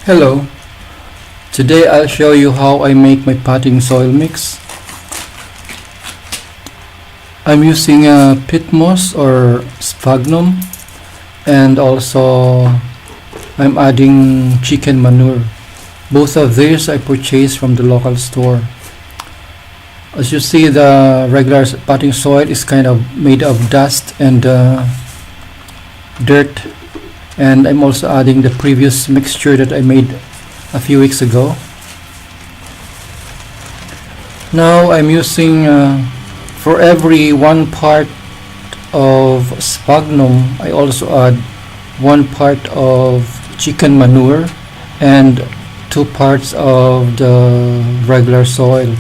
Hello, today I'll show you how I make my potting soil mix. I'm using peat moss or sphagnum, and also I'm adding chicken manure. Both of these I purchased from the local store. As you see, the regular potting soil is kind of made of dust and dirt, and I'm also adding the previous mixture that I made a few weeks ago. Now I'm using for every 1 part of sphagnum, I also add 1 part of chicken manure and 2 parts of the regular soil.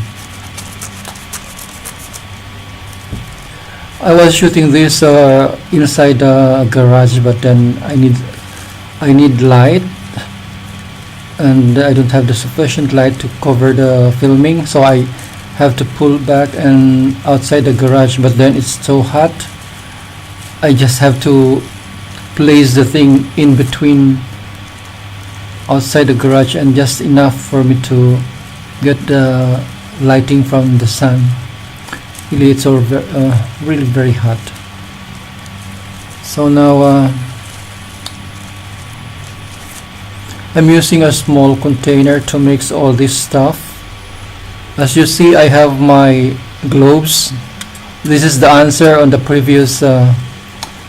I was shooting this inside the garage, but then I need light, and I don't have the sufficient light to cover the filming, so I have to pull back and outside the garage. But then it's so hot, I just have to place the thing in between outside the garage and just enough for me to get the lighting from the sun. Really, it's all really very hot. So now I'm using a small container to mix all this stuff. As you see, I have my gloves. This is the answer on the previous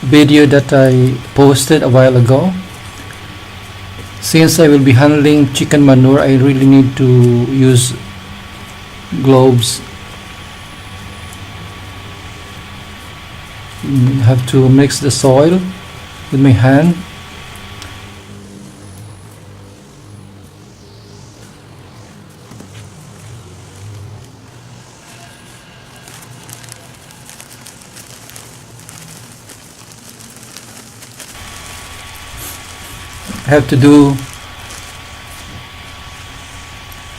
video that I posted a while ago. Since I will be handling chicken manure, I really need to use gloves. Have to mix the soil with my hand. I have to do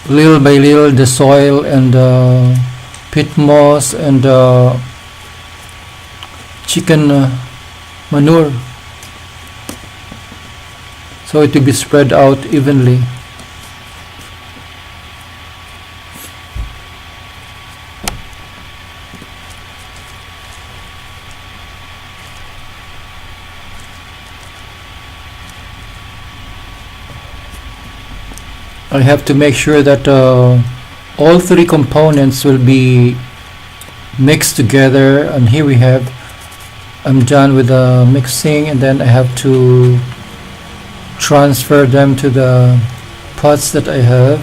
little by little the soil and peat moss and chicken manure, so it will be spread out evenly. I have to make sure that all 3 components will be mixed together, and here we have, I'm done with the mixing, and then I have to transfer them to the pots that I have.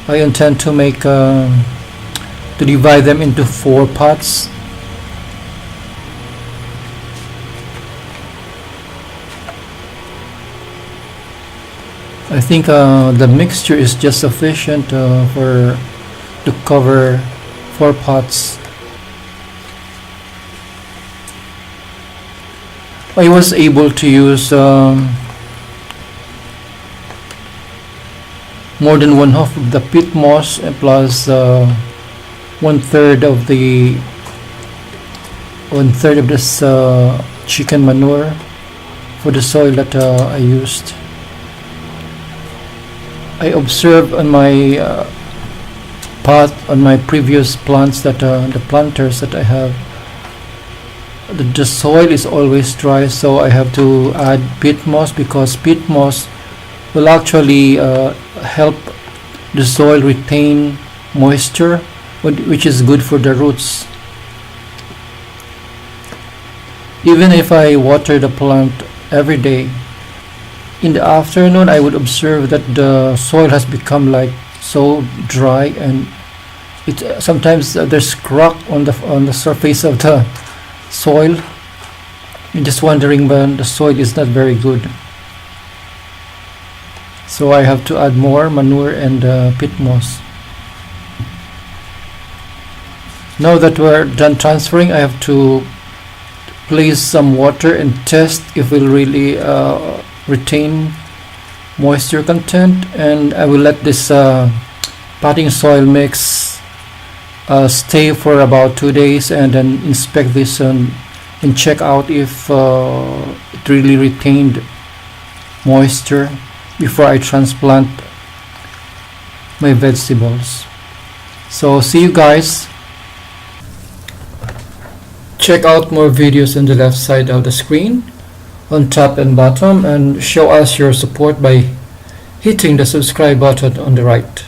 I intend to make to divide them into 4 pots. I think the mixture is just sufficient to cover 4 pots. I was able to use more than 1/2 of the peat moss plus 1/3 of this chicken manure for the soil that I used. I observed on my pot, on my previous plants, that the planters that I have, the soil is always dry, so I have to add peat moss, because peat moss will actually help the soil retain moisture, which is good for the roots. Even if I water the plant every day, in the afternoon I would observe that the soil has become like so dry, and it sometimes there's crack on the surface of the soil. I'm just wondering, but the soil is not very good, so I have to add more manure and peat moss. Now that we're done transferring, I have to place some water and test if it will really retain moisture content, and I will let this potting soil mix stay for about 2 days, and then inspect this and check out if it really retained moisture. before I transplant my vegetables. So see you guys. Check out more videos on the left side of the screen, on top and bottom, and show us your support by hitting the subscribe button on the right.